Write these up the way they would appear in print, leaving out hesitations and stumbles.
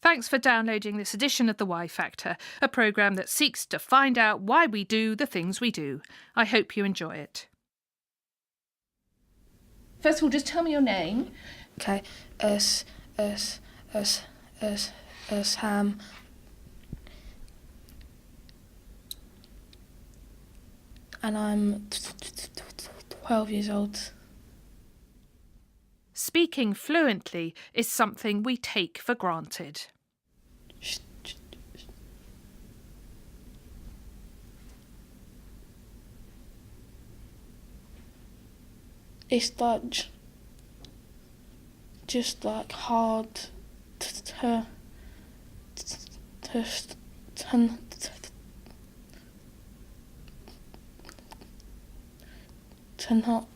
Thanks for downloading this edition of The Y Factor, a programme that seeks to find out why we do the things we do. I hope you enjoy it. First of all, just tell me your name. Okay, Sam. And I'm 12 years old. Speaking fluently is something we take for granted. It's like just like hard to not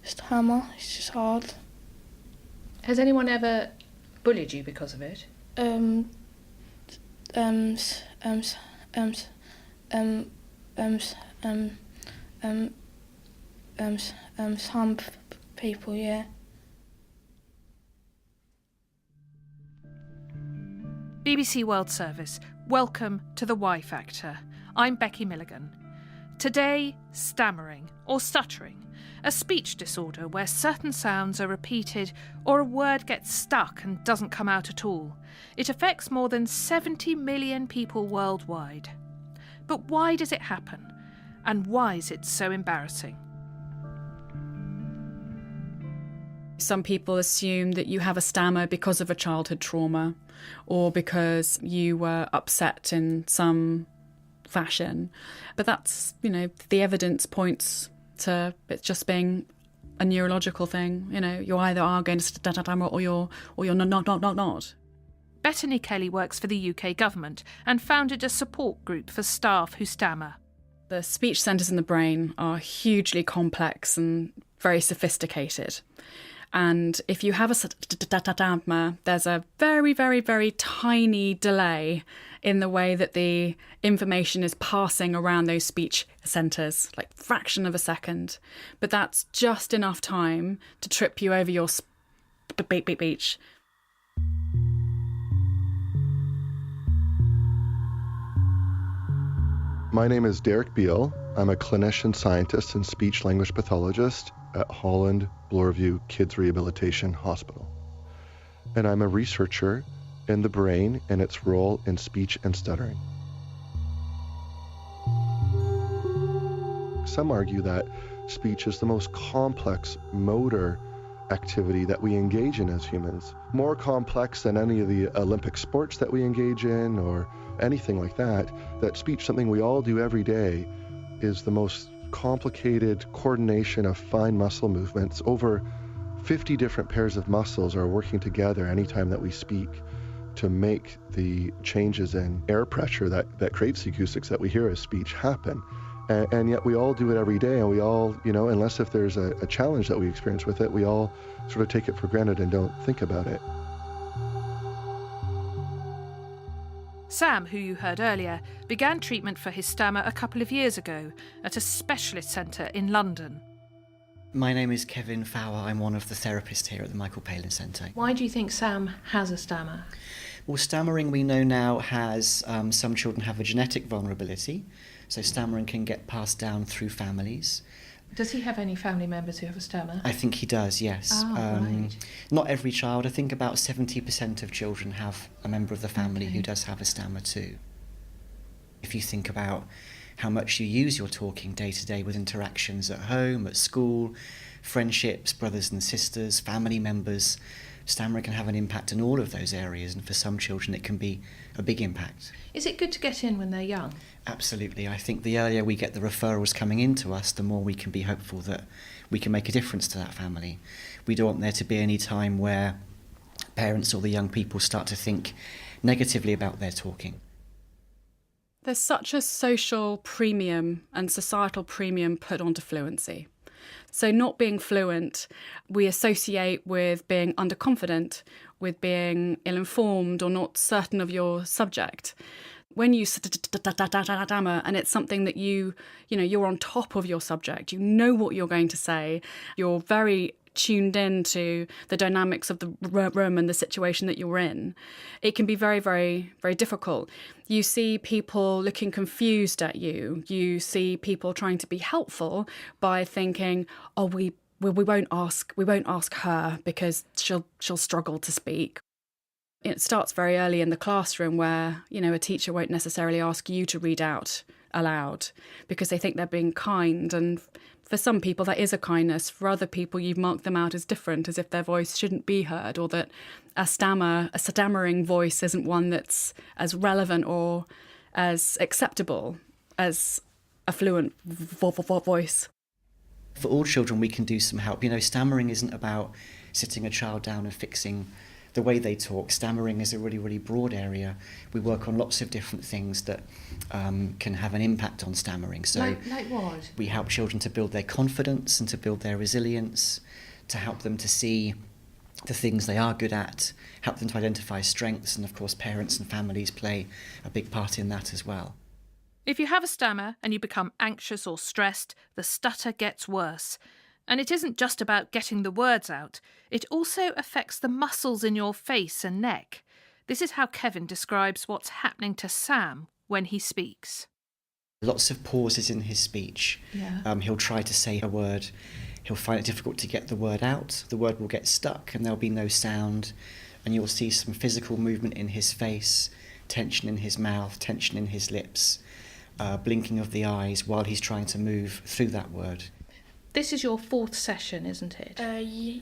stammer. It's just hard. Has anyone ever bullied you because of it? Some people, yeah. BBC World Service, welcome to The Y Factor. I'm Becky Milligan. Today, stammering or stuttering, a speech disorder where certain sounds are repeated or a word gets stuck and doesn't come out at all. It affects more than 70 million people worldwide. But why does it happen? And why is it so embarrassing? Some people assume that you have a stammer because of a childhood trauma or because you were upset in some fashion. But that's, the evidence points to it just being a neurological thing. You either are going to stammer or you're not. Betony Kelly works for the UK government and founded a support group for staff who stammer. The speech centres in the brain are hugely complex and very sophisticated. And if you have a stammer, there's a very, very, very tiny delay in the way that the information is passing around those speech centres, like fraction of a second. But that's just enough time to trip you over your speech. My name is Deryk Beal. I'm a clinician scientist and speech-language pathologist at Holland, Bloorview Kids Rehabilitation Hospital. And I'm a researcher in the brain and its role in speech and stuttering. Some argue that speech is the most complex motor activity that we engage in as humans, more complex than any of the Olympic sports that we engage in or anything like that. That speech, something we all do every day, is the most complicated coordination of fine muscle movements. Over 50 different pairs of muscles are working together anytime that we speak to make the changes in air pressure that creates the acoustics that we hear as speech happen. And yet we all do it every day, and we all, unless if there's a challenge that we experience with it, we all sort of take it for granted and don't think about it. Sam, who you heard earlier, began treatment for his stammer a couple of years ago at a specialist centre in London. My name is Kevin Fower. I'm one of the therapists here at the Michael Palin Centre. Why do you think Sam has a stammer? Well, stammering we know now has, some children have a genetic vulnerability, so stammering can get passed down through families. Does he have any family members who have a stammer? I think he does, yes. Right. Not every child. I think about 70% of children have a member of the family who does have a stammer too. If you think about how much you use your talking day to day with interactions at home, at school, friendships, brothers and sisters, family members, stammering can have an impact in all of those areas, and for some children it can be a big impact. Is it good to get in when they're young? Absolutely. I think the earlier we get the referrals coming into us, the more we can be hopeful that we can make a difference to that family. We don't want there to be any time where parents or the young people start to think negatively about their talking. There's such a social premium and societal premium put onto fluency. So not being fluent, we associate with being underconfident, with being ill-informed or not certain of your subject. When you stammer and it's something that you're on top of your subject, you know what you're going to say, you're very tuned in to the dynamics of the room and the situation that you're in, it can be very, very, very difficult. You see people looking confused at you. You see people trying to be helpful by thinking, oh, we won't ask her because she'll struggle to speak. It starts very early in the classroom where, a teacher won't necessarily ask you to read out aloud because they think they're being kind, and for some people that is a kindness. For other people, you've marked them out as different, as if their voice shouldn't be heard, or that a stammering voice isn't one that's as relevant or as acceptable as a fluent voice. For all children, we can do some help. Stammering isn't about sitting a child down and fixing the way they talk. Stammering is a really, really broad area. We work on lots of different things that can have an impact on stammering. So like what? We help children to build their confidence and to build their resilience, to help them to see the things they are good at, help them to identify strengths, and of course parents and families play a big part in that as well. If you have a stammer and you become anxious or stressed, the stutter gets worse. And it isn't just about getting the words out, it also affects the muscles in your face and neck. This is how Kevin describes what's happening to Sam when he speaks. Lots of pauses in his speech. Yeah. He'll try to say a word, he'll find it difficult to get the word out, the word will get stuck and there'll be no sound, and you'll see some physical movement in his face, tension in his mouth, tension in his lips, blinking of the eyes while he's trying to move through that word. This is your 4th session, isn't it? Yeah,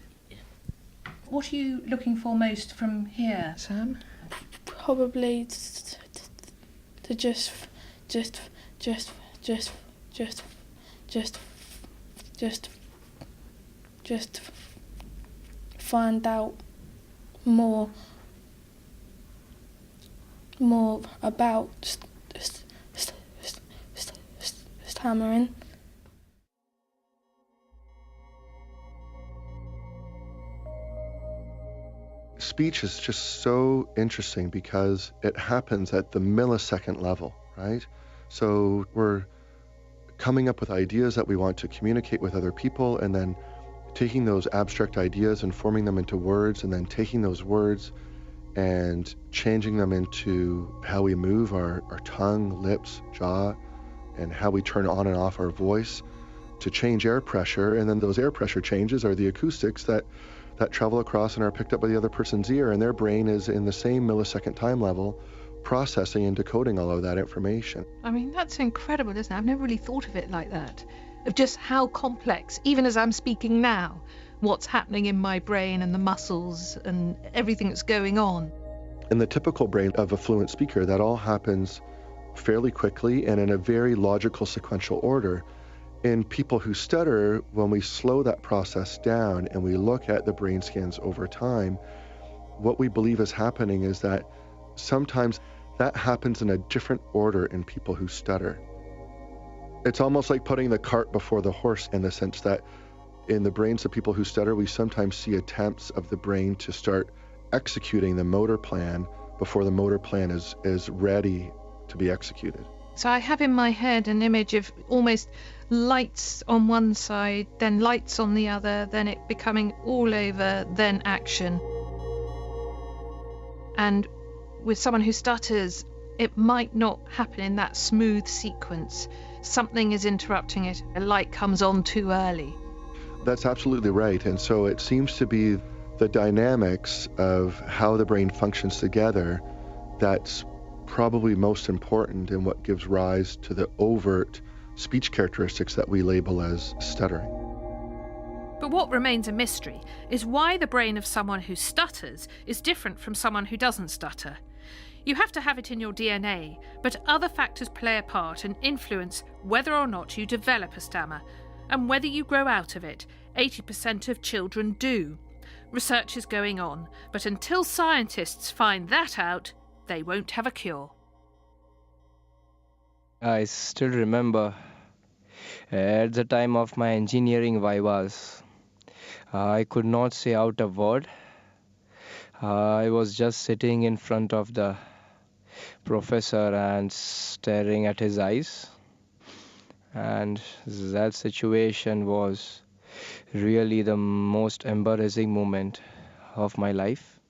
What are you looking for most from here, Sam? probably to just find out more about stammering. Speech is just so interesting because it happens at the millisecond level, right? So we're coming up with ideas that we want to communicate with other people, and then taking those abstract ideas and forming them into words, and then taking those words and changing them into how we move our tongue, lips, jaw, and how we turn on and off our voice to change air pressure. And then those air pressure changes are the acoustics that travel across and are picked up by the other person's ear, and their brain is in the same millisecond time level processing and decoding all of that information. I mean, that's incredible, isn't it? I've never really thought of it like that, of just how complex, even as I'm speaking now, what's happening in my brain and the muscles and everything that's going on. In the typical brain of a fluent speaker, that all happens fairly quickly and in a very logical sequential order. In people who stutter, when we slow that process down and we look at the brain scans over time, what we believe is happening is that sometimes that happens in a different order in people who stutter. It's almost like putting the cart before the horse, in the sense that in the brains of people who stutter, we sometimes see attempts of the brain to start executing the motor plan before the motor plan is ready to be executed. So I have in my head an image of almost lights on one side, then lights on the other, then it becoming all over, then action. And with someone who stutters, it might not happen in that smooth sequence. Something is interrupting it. A light comes on too early. That's absolutely right. And so it seems to be the dynamics of how the brain functions together that's probably most important in what gives rise to the overt speech characteristics that we label as stuttering. But what remains a mystery is why the brain of someone who stutters is different from someone who doesn't stutter. You have to have it in your DNA, but other factors play a part and influence whether or not you develop a stammer, and whether you grow out of it. 80% of children do. Research is going on, but until scientists find that out, they won't have a cure. I still remember at the time of my engineering vivas, I could not say out a word. I was just sitting in front of the professor and staring at his eyes. And that situation was really the most embarrassing moment of my life.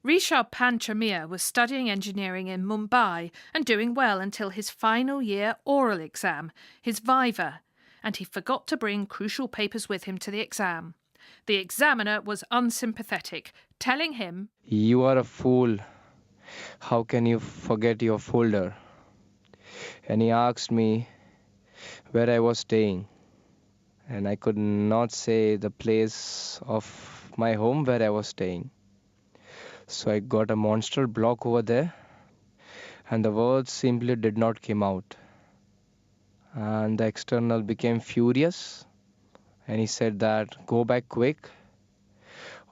Rishabh Panchamia was studying engineering in Mumbai and doing well until his final year oral exam, his viva, and he forgot to bring crucial papers with him to the exam. The examiner was unsympathetic, telling him, You are a fool. How can you forget your folder? And he asked me where I was staying. And I could not say the place of my home where I was staying. So I got a monster block over there, and the words simply did not come out. And the external became furious, and he said that go back quick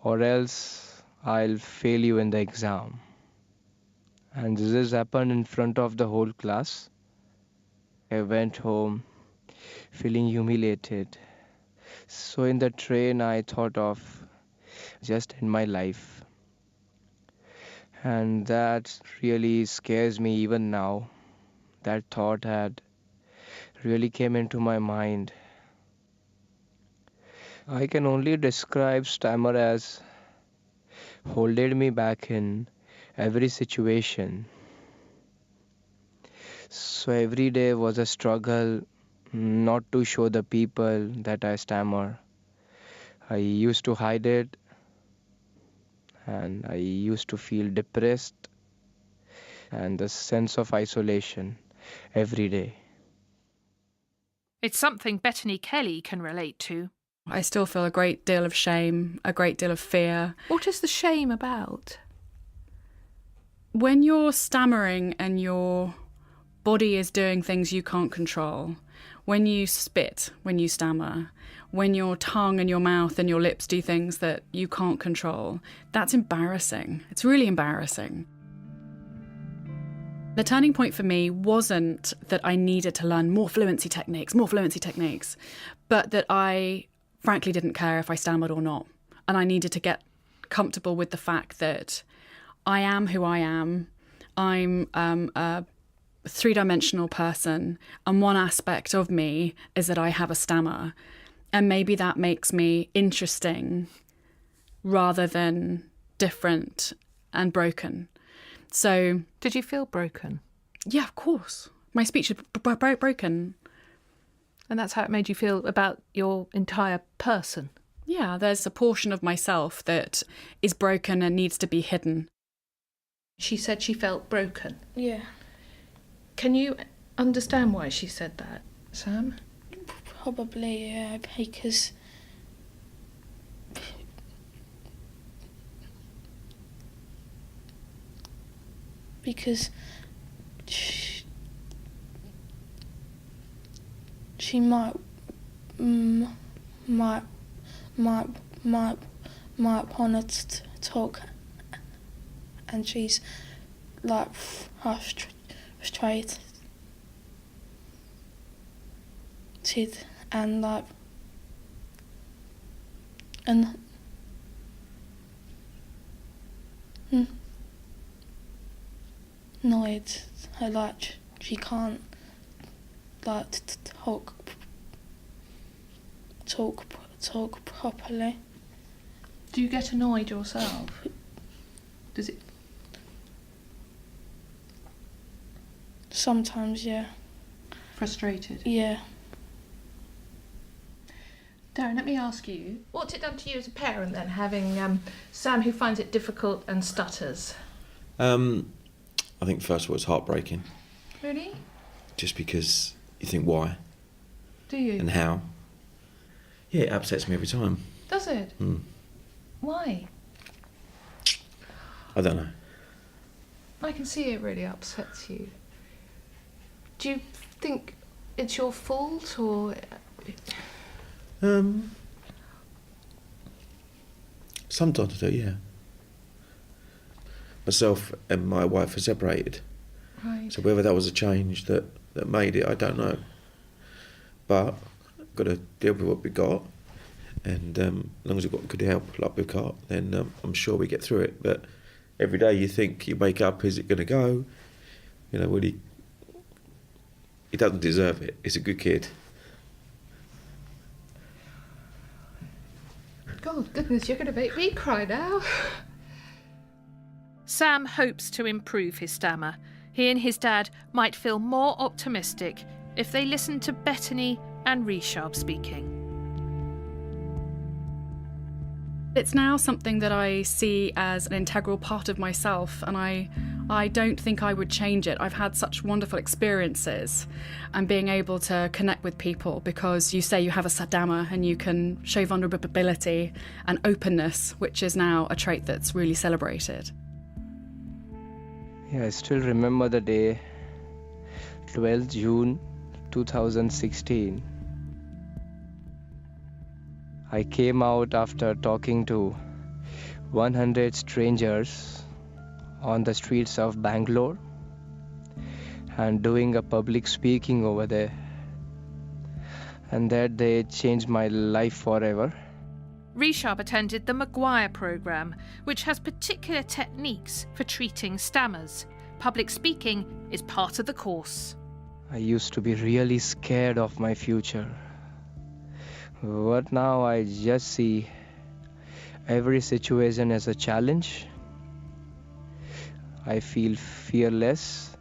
or else I'll fail you in the exam. And this has happened in front of the whole class. I went home feeling humiliated. So in the train I thought of just in my life. And that really scares me even now. That thought had really came into my mind. I can only describe stammer as holding me back in every situation. So every day was a struggle not to show the people that I stammer. I used to hide it, and I used to feel depressed and the sense of isolation every day. it's something Betony Kelly can relate to. I still feel a great deal of shame, a great deal of fear. What is the shame about? When you're stammering and your body is doing things you can't control, when you spit, when you stammer, when your tongue and your mouth and your lips do things that you can't control, that's embarrassing. It's really embarrassing. The turning point for me wasn't that I needed to learn more fluency techniques, but that I frankly didn't care if I stammered or not. And I needed to get comfortable with the fact that I am who I am. I'm a three-dimensional person, and one aspect of me is that I have a stammer. And maybe that makes me interesting rather than different and broken. So... Did you feel broken? Yeah, of course. My speech is broken. And that's how it made you feel about your entire person? Yeah, there's a portion of myself that is broken and needs to be hidden. She said she felt broken. Yeah. Can you understand why she said that, Sam? Probably, yeah, because she might want to talk, and she's like frustrated and like annoyed her, like she can't like talk properly. Do you get annoyed yourself? Does it? Sometimes, yeah. Frustrated? Yeah. Darren, let me ask you, what's it done to you as a parent then, having Sam who finds it difficult and stutters? I think first of all it's heartbreaking. Really? Just because you think why? Do you? And how? Yeah, it upsets me every time. Does it? Why? I don't know. I can see it really upsets you. Do you think it's your fault or... Sometimes I do, yeah. Myself and my wife are separated. Right. So whether that was a change that made it, I don't know. But I've got to deal with what we got. And as long as we've got good help like we've got, then I'm sure we get through it. But every day you think, you wake up, is it going to go? You know, well, he doesn't deserve it. He's a good kid. God, goodness, you're going to make me cry now. Sam hopes to improve his stammer. He and his dad might feel more optimistic if they listened to Betony and Rishabh speaking. It's now something that I see as an integral part of myself, and I don't think I would change it. I've had such wonderful experiences and being able to connect with people, because you say you have a stammer and you can show vulnerability and openness, which is now a trait that's really celebrated. Yeah, I still remember the day, 12th June 2016. I came out after talking to 100 strangers on the streets of Bangalore and doing a public speaking over there. And that day changed my life forever. Rishabh attended the McGuire programme, which has particular techniques for treating stammers. Public speaking is part of the course. I used to be really scared of my future. But now I just see every situation as a challenge. I feel fearless,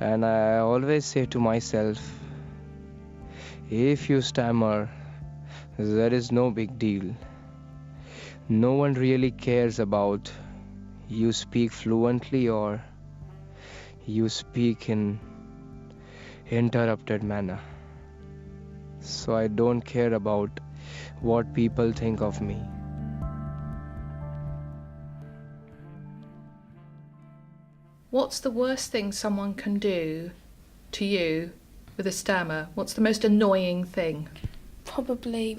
and I always say to myself, if you stammer, that is no big deal. No one really cares about you speak fluently or you speak in interrupted manner. So I don't care about what people think of me. What's the worst thing someone can do to you with a stammer? What's the most annoying thing? Probably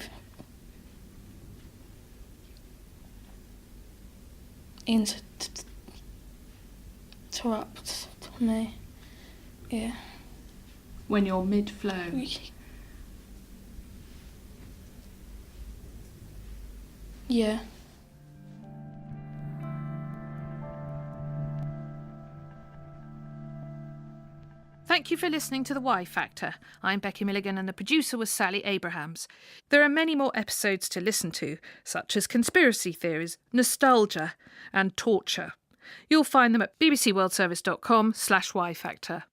interrupt me. Yeah. When you're mid-flow. Yeah. Thank you for listening to The Y Factor. I'm Becky Milligan and the producer was Sally Abrahams. There are many more episodes to listen to, such as conspiracy theories, nostalgia and torture. You'll find them at bbcworldservice.com/Y Factor.